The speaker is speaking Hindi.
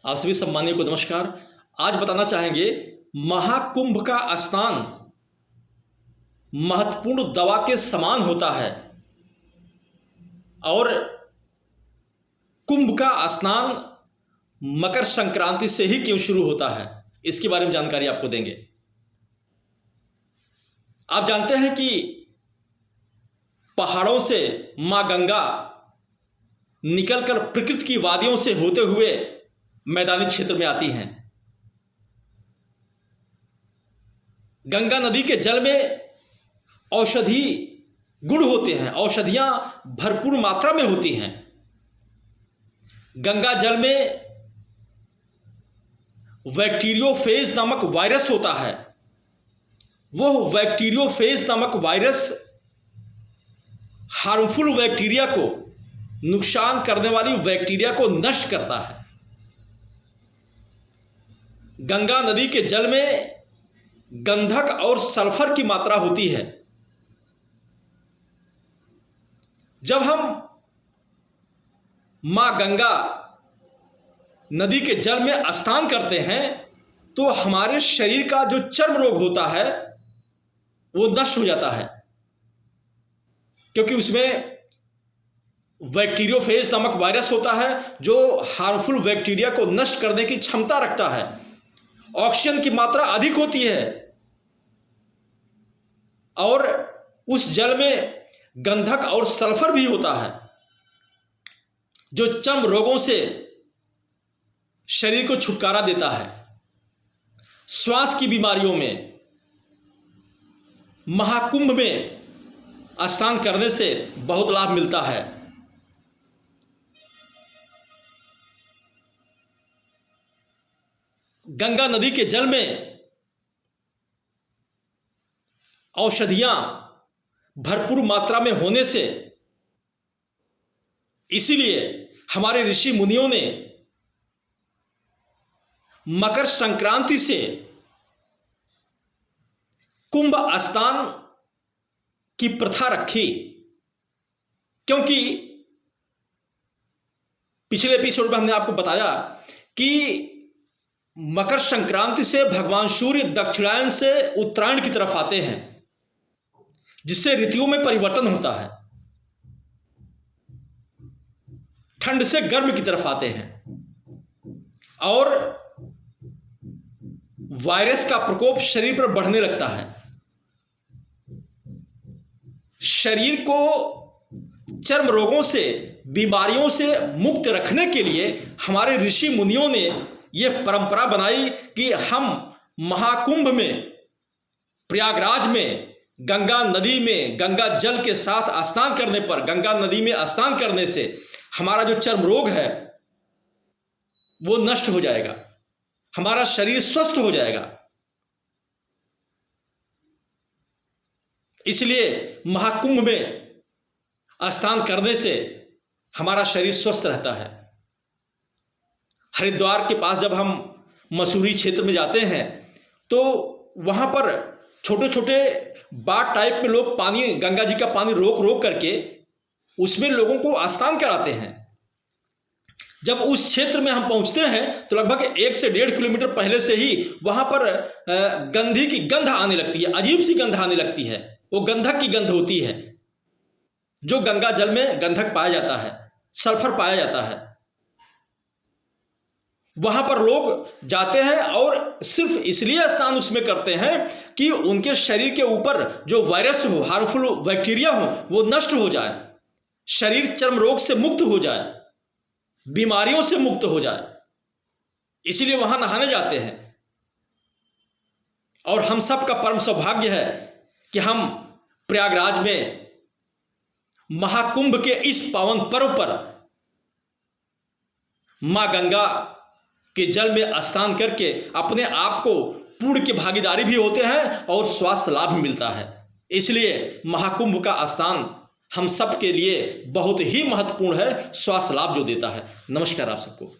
आप सभी सम्मानियों को नमस्कार। आज बताना चाहेंगे महाकुंभ का स्नान महत्वपूर्ण दवा के समान होता है और कुंभ का स्नान मकर संक्रांति से ही क्यों शुरू होता है, इसके बारे में जानकारी आपको देंगे। आप जानते हैं कि पहाड़ों से मां गंगा निकलकर प्रकृति की वादियों से होते हुए मैदानी क्षेत्र में आती हैं। गंगा नदी के जल में औषधि गुण होते हैं, औषधियां भरपूर मात्रा में होती हैं। गंगा जल में बैक्टीरियोफेज नामक वायरस होता है। वो बैक्टीरियोफेज नामक वायरस हार्मफुल बैक्टीरिया को, नुकसान करने वाली बैक्टीरिया को नष्ट करता है। गंगा नदी के जल में गंधक और सल्फर की मात्रा होती है। जब हम मां गंगा नदी के जल में स्नान करते हैं तो हमारे शरीर का जो चर्म रोग होता है वो नष्ट हो जाता है, क्योंकि उसमें बैक्टीरियोफेज नामक वायरस होता है जो हार्मफुल बैक्टीरिया को नष्ट करने की क्षमता रखता है। ऑक्सीजन की मात्रा अधिक होती है और उस जल में गंधक और सल्फर भी होता है जो चर्म रोगों से शरीर को छुटकारा देता है। श्वास की बीमारियों में महाकुंभ में स्नान करने से बहुत लाभ मिलता है। गंगा नदी के जल में औषधियां भरपूर मात्रा में होने से, इसीलिए हमारे ऋषि मुनियों ने मकर संक्रांति से कुंभ स्नान की प्रथा रखी, क्योंकि पिछले एपिसोड में हमने आपको बताया कि मकर संक्रांति से भगवान सूर्य दक्षिणायन से उत्तरायण की तरफ आते हैं, जिससे ऋतुओं में परिवर्तन होता है। ठंड से गर्म की तरफ आते हैं और वायरस का प्रकोप शरीर पर बढ़ने लगता है। शरीर को चर्म रोगों से, बीमारियों से मुक्त रखने के लिए हमारे ऋषि मुनियों ने यह परंपरा बनाई कि हम महाकुंभ में, प्रयागराज में, गंगा नदी में गंगा जल के साथ स्नान करने पर, गंगा नदी में स्नान करने से हमारा जो चर्म रोग है वो नष्ट हो जाएगा, हमारा शरीर स्वस्थ हो जाएगा। इसलिए महाकुंभ में स्नान करने से हमारा शरीर स्वस्थ रहता है। हरिद्वार के पास जब हम मसूरी क्षेत्र में जाते हैं तो वहां पर छोटे छोटे बाग टाइप में लोग पानी, गंगा जी का पानी रोक रोक करके उसमें लोगों को स्नान कराते हैं। जब उस क्षेत्र में हम पहुंचते हैं तो लगभग 1 से 1.5 किलोमीटर पहले से ही वहां पर गंधी की गंध आने लगती है, अजीब सी गंध आने लगती है। वो गंधक की गंध होती है, जो गंगा जल में गंधक पाया जाता है, सल्फर पाया जाता है। वहां पर लोग जाते हैं और सिर्फ इसलिए स्नान उसमें करते हैं कि उनके शरीर के ऊपर जो वायरस हो, हार्मफुल बैक्टीरिया हो, वो नष्ट हो जाए, शरीर चर्म रोग से मुक्त हो जाए, बीमारियों से मुक्त हो जाए। इसीलिए वहां नहाने जाते हैं। और हम सब का परम सौभाग्य है कि हम प्रयागराज में महाकुंभ के इस पावन पर्व पर मां गंगा के जल में स्नान करके अपने आप को पुण्य की भागीदारी भी होते हैं और स्वास्थ्य लाभ भी मिलता है। इसलिए महाकुंभ का स्नान हम सब के लिए बहुत ही महत्वपूर्ण है, स्वास्थ्य लाभ जो देता है। नमस्कार आप सबको।